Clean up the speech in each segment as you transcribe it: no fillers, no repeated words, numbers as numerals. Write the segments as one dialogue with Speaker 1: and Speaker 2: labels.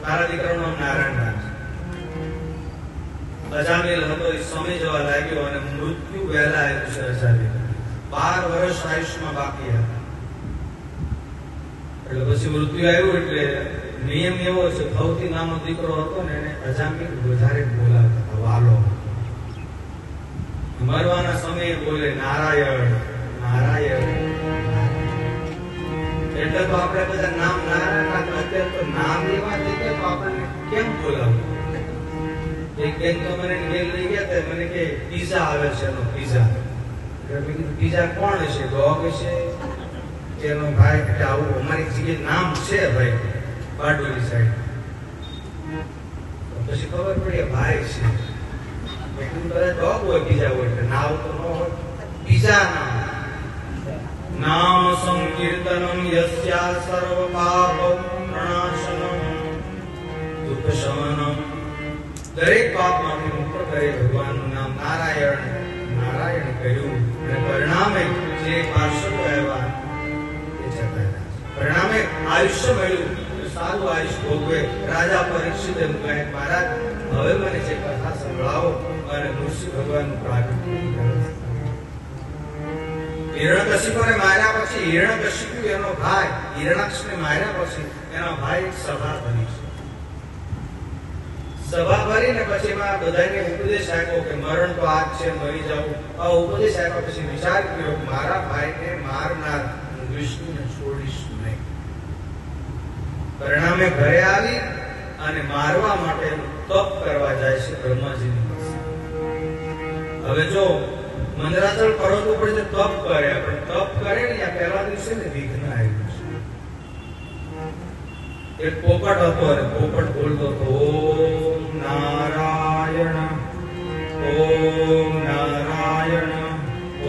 Speaker 1: મારા દીકરાનું નામ નારાયણ છે. અજામેલ હતો એ સમય જવા લાગ્યો અને મૃત્યુ વહેલા આવ્યું છે. અજામેલ 12 વર્ષ આયુષ્યમાં બાકી હતા. એટલે પછી મૃત્યુ આવ્યું એટલે નિયમ એવો છે, ભવતી નામનો દીકરો હતો ને એને અજામેલ વધારે બોલાવતા હતા, વાલો. મરવાના સમયે બોલે નારાયણ નારાયણ. એટલે તો આપણે બધા નામ નારાયણ રાખતા. અત્યારે તો નામ એવા થઈ ગયા તો આપણને કેમ બોલાવવું? એક બેન તો મને મેલ લઈ ગયા હતા, મને કે પીઝા આવે છે, એનો પીઝા. એટલે મેં કીધું પીઝા કોણ હશે? ડોગ હશે કે એનો ભાઈ? એટલે આવું અમારી જગ્યાએ નામ છે ભાઈ, બારડોલી સાઈડ. પછી ખબર પડી ભાઈ છે. મેં કીધું બધા ડોગ હોય, પીઝા હોય, એટલે નામ તો ન હોય. પીઝા નામ સંકીર્તનમ યસ્યા સર્વ પાપ પ્રણાશનમ દુઃખ શમનમ. દરેક પાપમાંથી મુક્ત કરે ભગવાનનું નામ નારાયણ નારાયણ કહ્યું. અને પરિણામે જે પાર્ષદો આવ્યા એ જતા રહ્યા. પરિણામે આયુષ્ય મળ્યું, સારું આયુષ્ય ભોગવે. રાજા પરીક્ષિત એમ કહે, મહારાજ હવે મને જે કથા સંભળાવો. અને ઋષિ ભગવાનનું પ્રાગટ્ય કરે. હિરણ્યકશિપુને માર્યા પછી હિરણ્યકશિપુ એનો ભાઈ હિરણાક્ષને માર્યા પછી એનો ભાઈ એક સભા ભરી છે. સભા ભરીને પછી એમાં બધાને ઉપદેશ આપ્યો કે મરણ તો આજ છે, મરી જવું. આ ઉપદેશ આપ્યા પછી વિચાર કર્યો મારા ભાઈને મારનાર હું વિષ્ણુને છોડીશ નહીં. પરિણામે ઘરે આવી અને મારવા માટે તપ કરવા જાય છે બ્રહ્માજીની પાસે. હવે જો મંદરાચલ પર્વત ઉપર જે તપ કરે, પણ તપ કરે ને આ પહેલા દિવસે ને વિઘ્ન આવ્યું છે. એક પોપટ હતો અને પોપટ બોલતો હતો ઓમ નારાયણ ઓમ નારાયણ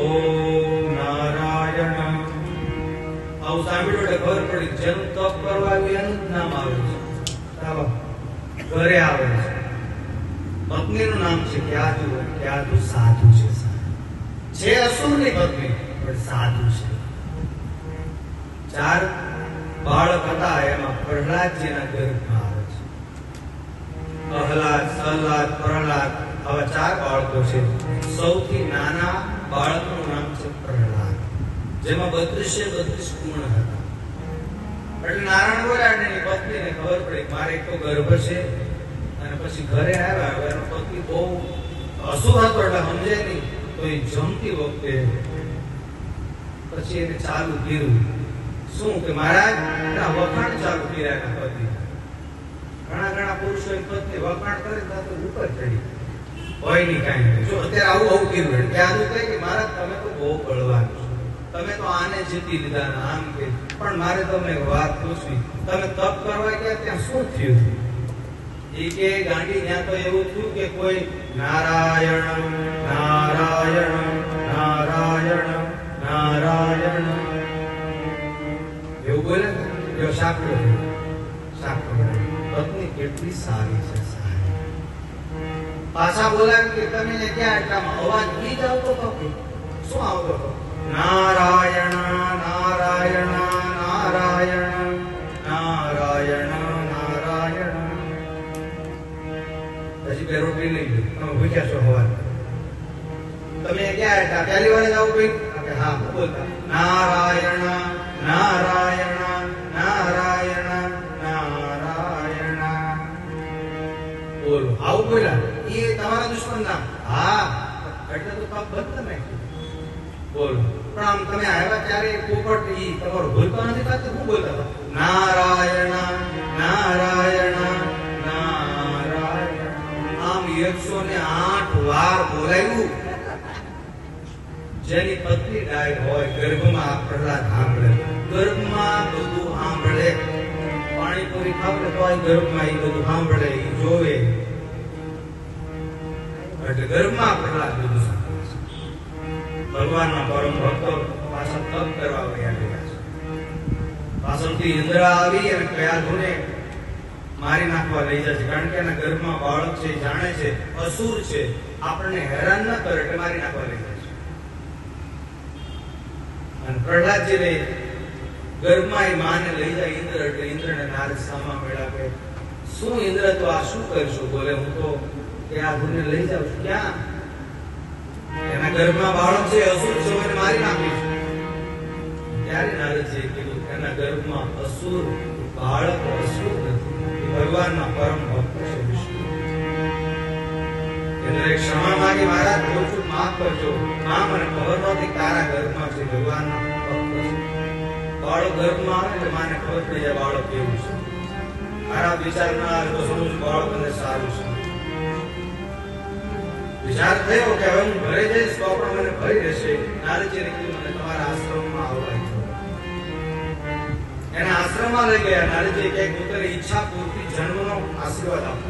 Speaker 1: ઓમ નારાયણ. આવું સાંભળ્યું એટલે ખબર પડી જેનું તપ કરવા આવ્યું એનું જ નામ આવે છે. ચાલો ઘરે આવે છે. પત્નીનું નામ છે ક્યાદુ સાધુ છે અસુરની પત્ની પણ સાધુ છે. 4 બાળક હતા, એમાં પ્રહલાદજીના ગર્ભમાં આવે છે. અહલાદ સહલાદ પ્રહલાદ આવા 4 બાળકો છે. સૌથી નાના બાળકનું નામ છે પ્રહલાદ, જેમાં 32 પૂર્ણ હતા. એટલે નારાયણ બોલ્યા અને એની પત્નીને ખબર પડી મારે એક તો ગર્ભ છે અને પછી ઘરે આવ્યા. એનો પતિ બહુ અસુર હતો એટલે સમજે નહીં. તો એ જમતી વખતે પછી એને ચાલુ કર્યું શું કે મહારાજ વખાણ ચાલુ કર્યા એના પતિ. ઘણા પુરુષો પત્ની વખાણ કરે તો ઉપર ચડી હોય નહીં કાંઈ. જો અત્યારે આવું કર્યું ત્યાં કહે કે મહારાજ તમે તો બહુ બળવાન છો, તમે તો આને જીતી લીધા ને આમ કે. પણ મારે તમને વાત પૂછવી, તમે તપ કરવા ગયા ત્યાં શું થયું? એ કે ગાંડી ત્યાં તો એવું થયું કે કોઈ નારાયણ નારાયણ નારાયણ નારાયણ એવું બોલે ને એવો સાંકળો. પત્ની કેટલી સારી છે. પાછા બોલાવી કે તમે ક્યાં એટલામાં અવાજ બી જ આવતો હતો? શું આવતો હતો? નારાયણ નારાયણ નારાયણ નારાયણ નારાયણ. પછી બે રોટલી લઈ ગયો, તમે ભૂખ્યા છો હવા. તમે ક્યાં હતા? પહેલી વાર જ આવું ભાઈ? હા બોલતા નારાયણ નારાયણ નારાયણ નારાયણ. બોલો આવું બોલ્યા. એ તમારા દુશ્મન નામ? હા. એટલે તો તપ બંધ તમે બોલો. પણ આમ તમે આવ્યા ત્યારે પોપટ ઈ તમારો બોલતો નથી થતું? હું બોલતા હતા નારાયણ નારાયણ નારાયણ. આમ 108 વાર બોલાયું. જેની પત્ની ડાય હોય, ગર્ભમાં પ્રહલાદ સાંભળે, ગર્ભમાં બધું સાંભળે. પાણીપુરી ખાવડે તો ગર્ભમાં એ બધું સાંભળે, એ જોવે. એટલે ગર્ભમાં પ્રહલાદ બધું સાંભળે. ભગવાનના પરમ ભક્તો પાછળ તપ કરવા ગયા છે. પાછળથી ઇન્દ્ર આવી અને કયાધુને મારી નાખવા લઈ જાય છે. કારણ કે એના ગર્ભમાં બાળક છે, જાણે છે અસુર છે, આપણને હેરાન ન કરે એટલે મારી નાખવા લઈ જાય છે. અને પ્રહલાદજીને ગર્ભમાં એ માને લઈ જાય ઇન્દ્ર. એટલે ઇન્દ્રને નારદ સામા મેળાવે, શું ઇન્દ્ર તો આ શું કરશો? બોલે હું તો કે આ ગુને લઈ જાઉં છું. ક્યાં? એના ગર્ભમાં બાળક છે, અસુર છે, એને મારી નાખીશ. ત્યારે નારદજીએ કીધું એના ગર્ભમાં અસુર બાળક અસુર નથી, ભગવાનના પરમ ભક્ત છે વિષ્ણુ. ઇન્દ્રએ ક્ષમા માંગી, મહારાજ બોલું છું, માફ કરજો. માં મને ખબર નહોતી તારા ગર્ભમાં છે ભગવાનના ભક્ત છે. બાળક ગર્ભમાં આવે એટલે માને ખબર પડી જાય બાળક કેવું છે. ખરાબ વિચાર ના આવે તો સમજ બાળક અને સારું છે. વિચાર થયો કે હવે હું ઘરે જઈશ તો પણ મને ભય રહેશે. નારદજીને કીધું મને તમારા આશ્રમમાં આવવાય છે. એના આશ્રમમાં લઈ ગયા. નારદજી કે પોતાની ઈચ્છા પૂરતી જન્મનો આશીર્વાદ આપો,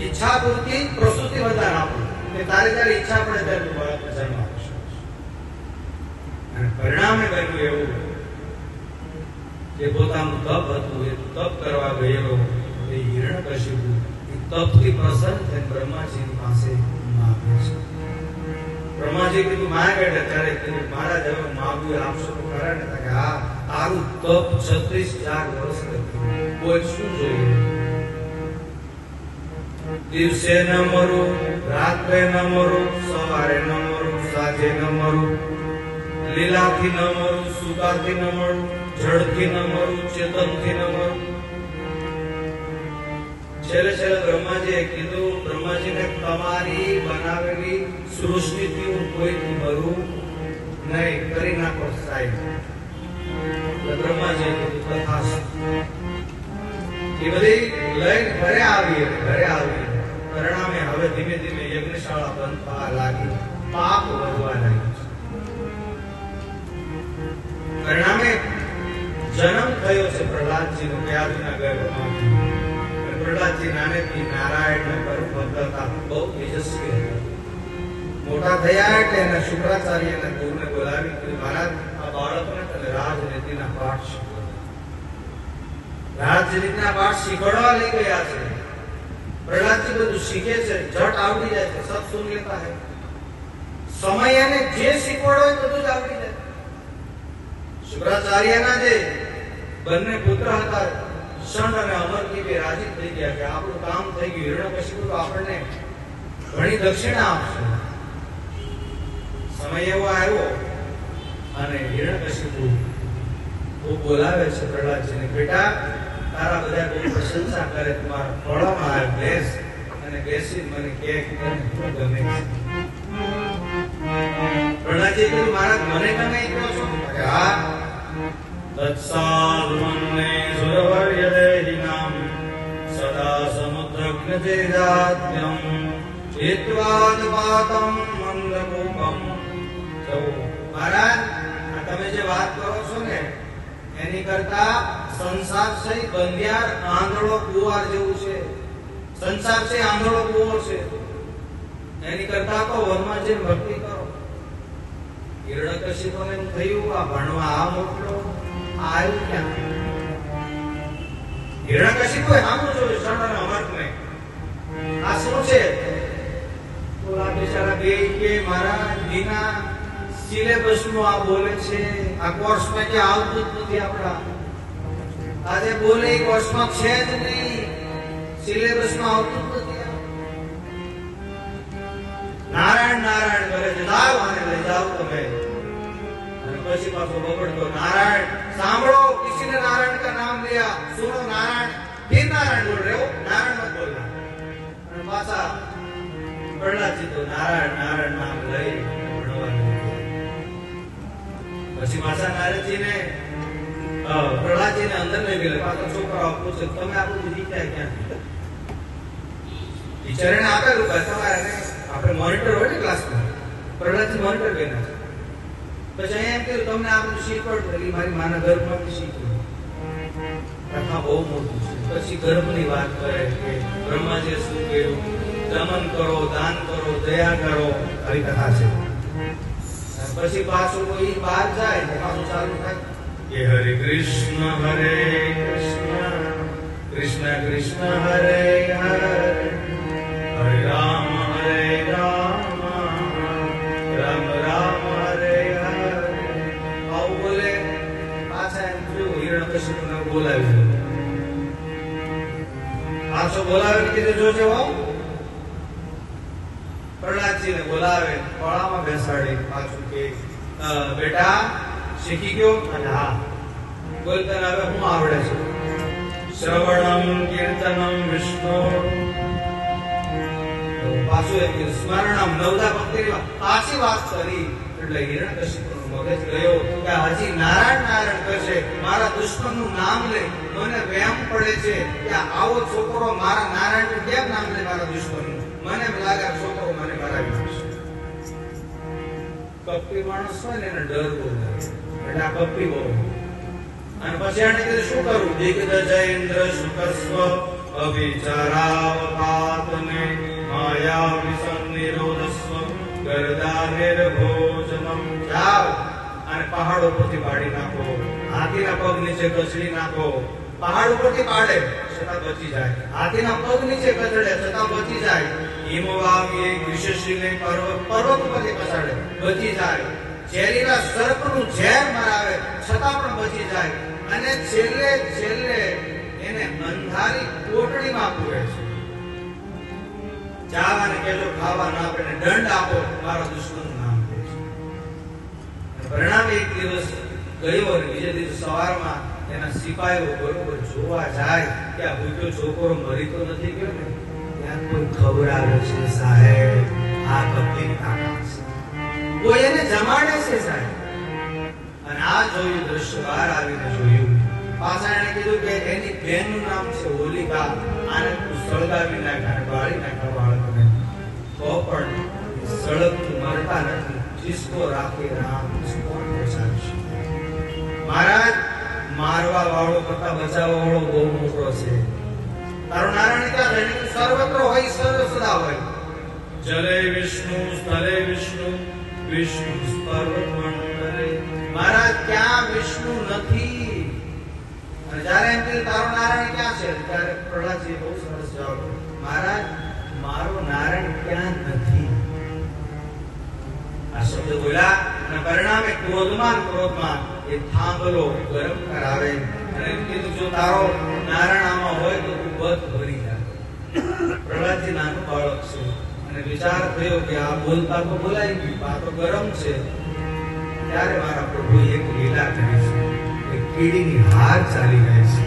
Speaker 1: ઈચ્છા પૂરતી પ્રસૂતિ વરદાન આપો કે તારે ત્યારે ઈચ્છા પડે ત્યારે તું બાળકને જન્મ આપી શકીશ. અને પરિણામે બન્યું એવું કે પોતાનું તપ હતું એ તપ કરવા ગયેલો એ હિરણ્યકશિપુ તપથી પ્રસન્ન થઈને બ્રહ્માજીની પાસે માંગે છે. બ્રહ્માજી કીધું માંગ એટલે ત્યારે કીધું મહારાજ હવે માગું આપશો તો ખરા ને? કે હા, તારું તપ 36,000 વર્ષ કર્યું, કોઈ શું જોઈએ? દિવસે ન મરું, રાત્રે ન મરું, સવારે ન મરું, સાંજે ન મરું, લીલાથી ન મરું, સુકાથી ન મરું, જળથી ન મરું, ચેતનથી ન મરું. છેલ્લે બ્રહ્માજીએ કીધું, બ્રહ્માજીને તમારી બનાવેલી સૃષ્ટિથી હું કોઈથી મરું નહીં, કરી નાખો સાહેબ. બ્રહ્માજીએ કીધું તથાસ્તુ. એ બધી લઈને ઘરે આવી. પરિણામે હવે ધીમે ધીમે યજ્ઞશાળા બનવા લાગી, પાપ વધવા લાગ્યું. પરિણામે જન્મ થયો છે પ્રહલાદજીનો ક્યારના ગર્ભમાંથી. પ્રહલાદજી નાનેથી નારાયણના પરમ ભક્ત હતા, બહુ તેજસ્વી હતા. મોટા થયા એટલે એના શુક્રાચાર્યના ગુરુને બોલાવી કીધું મહારાજ આ બાળકને તમે રાજનીતિના પાઠ શીખવો. રાજનીતિના પાઠ શીખવાડવા લઈ ગયા છે. પ્રહલાદજી બધું શીખે છે, ઝટ આવડી જાય છે, સબ સુન લેતા હે. સમય એને જે શીખવાડો હોય બધું જ આવડી જાય. શુક્રાચાર્યના જે બંને પુત્ર હતા શંડ અને અમરજી રાજી થઈ ગયા કે આપણું કામ થઈ ગયું. હિરણ્યકશિપુ તો આપણને ઘણી દક્ષિણા આપશે. સમય એવો આવ્યો અને હિરણ્યકશિપુ બોલાવે છે પ્રહલાદજીને, બેટા તારા બધા બહુ પ્રશંસા કરે, તમારા ખોળામાં આવે બેસ અને બેસી મને કે તને શું ગમે છે? પ્રહલાદજીએ કીધું મહારાજ મને ગમે કહો છો? હા. તત્સાલ્મન્ને સુરવર્યદેહિનામ સદા સમુદ્રગ્નતેજાત્યમ ચિત્વાદપાતમ મંદકૂપમ. મહારાજ આ તમે જે વાત કરો છો ને એની કરતા સંસાર છે બંધિયાર આંધળો કુવાર જેવું છે. સંસાર છે આંધળો કુવો છે, એની કરતા તો વનમાં જે ભક્તિ કરો. હિરણ્યકશિપુને એમ થયું આ ભણવા આ મોકલો આવ્યું ક્યાં? હિરણ્યકશિપુએ સામું જોયું શંડ અને અમરને. આ શું છે? તો આ બિચારા બે કે મારા વિના સિલેબસનું આ બોલે છે, આ કોર્સમાં કે આવતું જ નથી. આપણા આજે બોલે એ કોર્સમાં છે જ નહીં, સિલેબસમાં આવતું જ નથી. નારાયણ નારાયણ કરે છે, જાઓ આને લઈ જાઓ તમે. અને પછી પાછો બગડતો નારાયણ સાંભળો, કિસીને નારાયણ કા નામ लिया, सुनो नारायण, फिर नारायण बोल रहे हो, नारायण मत बोलना. અને પાછા પ્રહલાદજી તો નારાયણ નારાયણ નામ લઈ પછી પાછા નારદજીને પ્રહલાદજીને અંદર લઈ ગયેલા. પાછા છોકરાઓ પૂછે તમે આ બધું શીખ્યા ક્યાંથી? ટીચરે આપેલું કે તમારે આપણે મોનિટર હોય ને ક્લાસમાં, પ્રહલાદજી મોનિટર બન્યા છે. પછી અહીંયા એમ કહ્યું તમને આ બધું શીખવાડતું, એટલે મારી માના ગર્ભમાંથી શીખ્યું. કથા બહુ મોટું છે. પછી ગર્ભની વાત કરે કે બ્રહ્માજીએ શું કહ્યું, દમન કરો, દાન કરો, દયા કરો, આવી કથા છે. પછી પાછું કોઈ બહાર જાય તો પાછું ચાલુ થાય કે હરે કૃષ્ણ કૃષ્ણ કૃષ્ણ હરે હરે, હરે રામ રામ રામ હરે હરે. આવું બોલે. પાછા એમ થયું હિરણ્યકશિપુને બોલાવ્યું. પાછો બોલાવે કીધું જોજો હો. પ્રહલાદજીને બોલાવે, ખોળામાં બેસાડી પાછું કે બેટા શીખી ગયો? અને હા. બોલતા હવે હું આવડે છે? શ્રવણમ કીર્તનમ વિષ્ણુ. પાછું એક સ્મરણમ નવદા ભક્તિમાં પાછી વાત કરી એટલે હિરણ્યકશિપુનું મગજ ગયો કે હજી નારાયણ નારાયણ કરશે, મારા દુશ્મનનું નામ લે, મને વ્યામ પડે છે કે આવો છોકરો મારા નારાયણનું કેમ નામ લે મારા દુશ્મનનું, મને લાગે છોકરો મને મરાવી નાખશે. કપટી માણસ હોય ને એને ડર બહુ લાગે એટલે આ કપટી બહુ. અને પછી આને કીધું શું કરું? દિગ્ગજ ઇન્દ્ર શુકસ્વ અવિચારાવપાતને માયા વિસંનિરોધસ્વ ગરદાનેર ભોજનમ. જાઓ અને પહાડો પરથી પાડી નાખો, હાથીના પગ નીચે કચડી નાખો. પહાડ ઉપરથી પાડે છતાં બચી જાય, હાથીના પગ નીચે કચડે છતાં બચી જાય. હિમવાવી વિશેષીને પર્વત ઉપરથી પછાડે બચી જાય. ઝેરીલા સર્પનું ઝેર મરાવે છતાં પણ બચી જાય. અને છેલ્લે છેલ્લે એને અંધારી કોટડીમાં પૂરે છે. ચાવાને કેજો ખાવા ના આપે, દંડ આપો, મારા દુશ્મનનું નામ લે છે. પરિણામે એક દિવસ ગયો અને બીજે દિવસ સવારમાં એના સિપાહીઓ બરોબર જોવા જાય કે આ ભૂખ્યો છોકરો મરી તો નથી ગયો ને, ત્યાં કોઈ ખવડાવે છે સાહેબ, આ કપટી તાકાત છે, કોઈ એને જમાડે છે સાહેબ. અને આ જોયું દ્રશ્ય બહાર આવીને જોયું. પાછા એને કીધું કે એની બહેનનું નામ છે હોલિકા, આને તું સળગાવી નાખ અને બાળી નાખ બાળકને. તો પણ સળગતું મરતા નથી. જીસકો રાખે રામ કોણ બચાવશે? મહારાજ, મારવા વાળો કરતા બચાવવા વાળો બહુ મોટો છે. તારો નારાયણ ક્યાં રહે? સર્વત્ર હોય, સર્વ સદા હોય. જલે વિષ્ણુ સ્થલે વિષ્ણુ વિષ્ણુ પર્વત મંડળે. મહારાજ, ક્યાં વિષ્ણુ નથી? અને જ્યારે એમ કે તારો નારાયણ ક્યાં છે, ત્યારે પ્રહલાદજી બહુ સરસ જવાબ, મહારાજ મારો નારાયણ ક્યાં નથી. આ શબ્દ બોલ્યા અને પરિણામે ક્રોધમાં એ થાંભલો ગરમ કરાવે અને કીધું જો તારો નારાયણ આમાં હોય તો તું બધ ભરી જા. પ્રહલાદજી નાનું બાળક છે અને વિચાર થયો કે આ બોલતા તો બોલાઈ ગયું, આ તો ગરમ છે. ત્યારે મારા પ્રભુ એક લીલા કરી છે. કીડીની હાર ચાલી રહી છે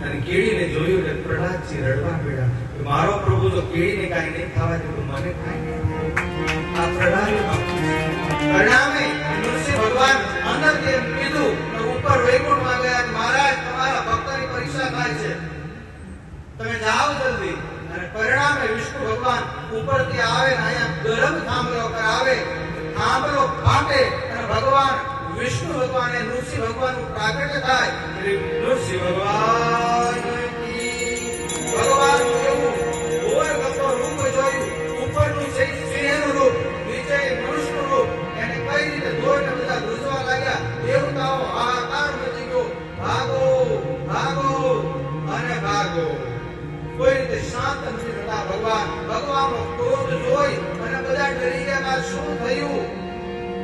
Speaker 1: અને કીડીને જોયું કે પ્રહલાદજી રડવા પડ્યા કે મારો પ્રભુ જો કીડીને કાંઈ નહીં ખાવા દે તો મને કાંઈ નહીં. આ પ્રહલાદ પરિણામે નૃસિંહ ભગવાન અંદર જેમ કીધું તો ઉપર વૈકુંઠમાં ગયા. મહારાજ, તમારા ભક્તની પરીક્ષા થાય છે, તમે જાઓ જલ્દી. અને પરિણામે વિષ્ણુ ભગવાન ઉપરથી આવે ને અહીંયા ગરમ થાંભલો કરાવે, થાંભલો ફાટે અને ભગવાન વિષ્ણુ ભગવાન એ નૃસિંહ ભગવાનનું પ્રાગટ્ય થાય. નૃસિંહ ભગવાન ભગવાન કેવું ઘોર ગતો રૂપ જોયું. ઉપરનું છે સિંહનું રૂપ, નીચે મનુષ્યનું રૂપ. એને કઈ રીતે જોઈને બધા ધ્રુજવા લાગ્યા. દેવતાઓ હાહાકાર મચી ગયો, ભાગો ભાગો અને ભાગો. કોઈ રીતે શાંત નથી થતા ભગવાન. ભગવાનનો ક્રોધ જોઈ અને બધા ડરી ગયા. શું થયું?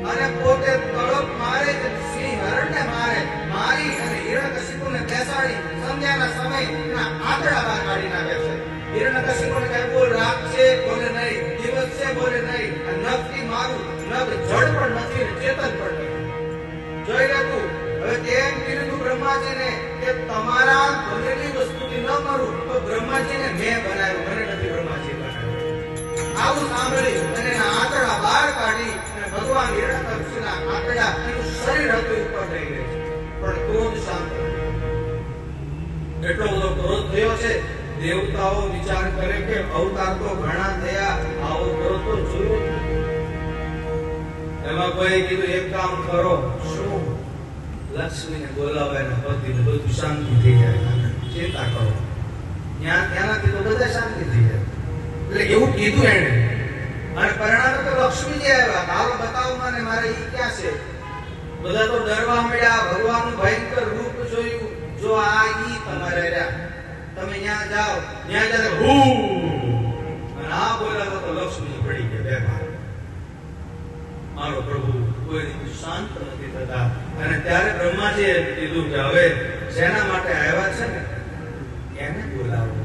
Speaker 1: અને પોતે તળપ મારે છે, સિંહ હરણને મારે, મારી અને હિરણ્યકશિપુને બેસાડી સંધ્યાના સમય એના આંતરડા બહાર કાઢી નાખે છે. હિરણ્યકશિપુને કહે બોલ, રાત છે બોલે નહીં, દિવસ છે બોલે નહીં. આ નખથી મારું નખ જડ પણ નથી ને ચેતન પણ નથી. જોઈ લે તું. હવે તેમ કીધું બ્રહ્માજીને કે તમારા બનેલી વસ્તુથી ન મરું તો બ્રહ્માજીને મેં બનાવ્યું, મને નથી બ્રહ્માજી બનાવ્યું. આવું સાંભળી અને એના આંતરડા બહાર કાઢી ભગવાન હિરણ્યકશિપુના આંતરડા એનું શરીર હતું ઉપર થઈ ગયું. પણ ક્રોધ શાંત થયો. એટલો બધો ક્રોધ થયો છે. દેવતાઓ વિચાર કરે કે અવતાર તો ઘણા થયા, આવો ક્રોધ તો જોયો જ નથી. એમાં કોઈ કીધું એક કામ કરો. શું? લક્ષ્મીને બોલાવે ને પતિને બધું શાંતિ થઈ જાય. ચિંતા કરો. ત્યાંનાથી તો બધા શાંતિ થઈ જાય. એટલે એવું કીધું એને. અને પરિણામે તો લક્ષ્મીજી આવ્યા. હાલો બતાવો મને, મારે ઈ ક્યાં છે? બધા તો ડરવા મળ્યા. ભગવાનનું ભયંકર રૂપ જોયું. જો આ ઈ તમારે રહ્યા, તમે ત્યાં જાઓ. ત્યાં જાય હું અને આ બોલાવો તો લક્ષ્મીજી પડી ગયા બેભાન. મારો પ્રભુ કોઈ રીતે શાંત નથી થતા. અને ત્યારે બ્રહ્માજીએ કીધું કે હવે જેના માટે આવ્યા છે ને એને બોલાવો.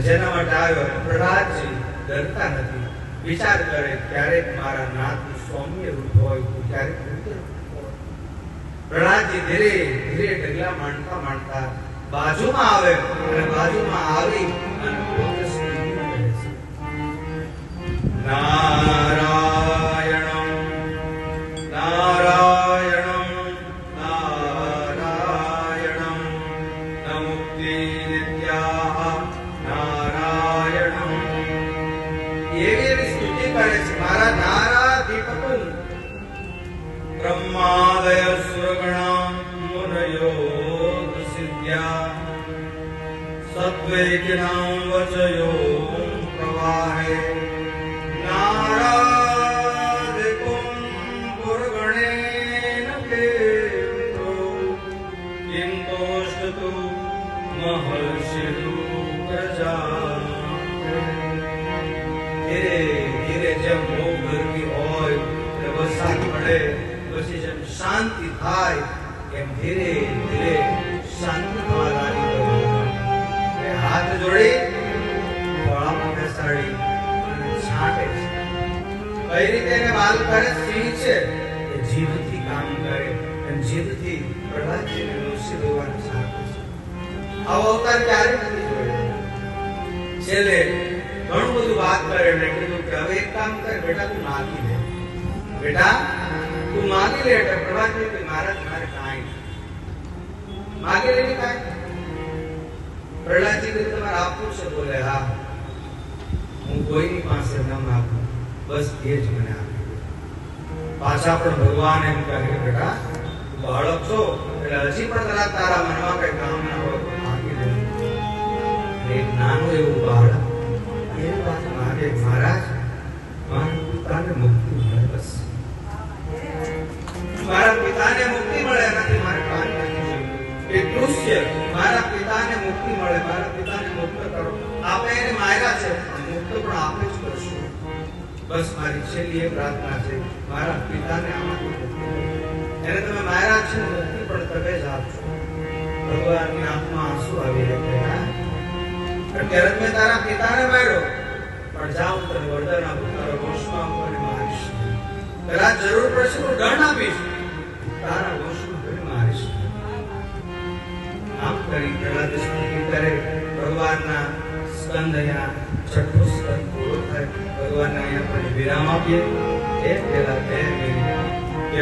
Speaker 1: જેના માટે આવ્યો પ્રહલાદજી ડરતા નથી, વિચાર કરે ક્યારેક મારા નાથ સૌમ્ય રૂપ હોય તો ક્યારેક રુદ્ર રૂપ હોય. પ્રહલાદજી ધીરે ધીરે ડગલા માંડતા માંડતા બાજુમાં આવે અને બાજુમાં આવી અને પોતે સ્તુતિમાં કહે છે, નારાયણમ નારાયણમ નારાયણમ નમુક્તિ નિત્યાહ નારાયણમ. એવી સ્તુતિ કરે છે. મારા નારાધિપતું બ્રહ્માદય સુરગણા મુનયો સિદ્ધ્યા સત્વૈકિનાં વચયો પ્રવાહે નારાધિકું પુરગણેન કેન્દ્રો કિંતોષ્ટતુ મહર્ષિષુ પ્રજા. ધીરે ધીરે જેમ બહુ ગરમી હોય અને વરસાદ પડે પછી જેમ શાંતિ થાય એમ ધીરે ધીરે શાંતિ થવા લાગી ગયું. હાથ જોડી ગળામાં બેસાડી છાંટે છે. કઈ રીતે એને બાલ કરે? સિંહ છે એ જીભથી કામ કરે અને જીભથી પ્રહલાદજીને ઋષિ દેવાનું સાધે છે. આવો અવતાર ક્યારે નથી જોયો. છેલ્લે ઘણું બધું વાત કરે ને કીધું કે હવે એક કામ કર બેટા, તું માગી લે. બેટા તું માગી લે. એટલે પ્રહલાદજી કે મહારાજ મારે કાંઈ માગી લેની કાંઈ. પ્રહલાદજી કે તમારે આપવું છે? બોલે હા, હું કોઈની પાસે ન માગું, બસ એ જ મને આપી દે. પાછા પણ ભગવાન એમ કહે કે બેટા તું બાળક છો એટલે હજી પણ કદાચ તારા મનમાં કઈ કામના હોય તો માગી લે. એક નાનું એવું બાળક એ વાત માગે, મહારાજ મારા પિતાને મુક્તિ મળે, બસ મારા પિતાને મુક્તિ મળે એનાથી મારે કાંઈ નથી જોઈતું. એટલું જ છે, મારા પિતાને મુક્તિ મળે, મારા પિતાને મુક્ત કરો. આપણે એને માર્યા છે પણ મુક્ત પણ આપણે જ કરશું. બસ મારી છેલ્લી એ પ્રાર્થના છે, મારા પિતાને આમાંથી મુક્તિ મળે. એને તમે માર્યા છે, મુક્તિ પણ તમે જ આપશો. ભગવાનની આંખમાં આંસુ આવી રહ્યા. અત્યારે મેં તારા પિતાને માર્યો પણ જાઉં તને વરદાન આપું, તારા વંશમાં હું તને મારીશ. કદાચ જરૂર પડશે તો દંડ આપીશ, તારા વંશમાં તને મારીશ. આમ કરી પ્રહલાદ સ્તુતિ કરે. ભગવાનના સ્કંદ અહીંયા છઠ્ઠો સ્કંદ પૂરો થાય. ભગવાનના અહીંયા આપણે વિરામ આપીએ. એ પહેલા કહે કે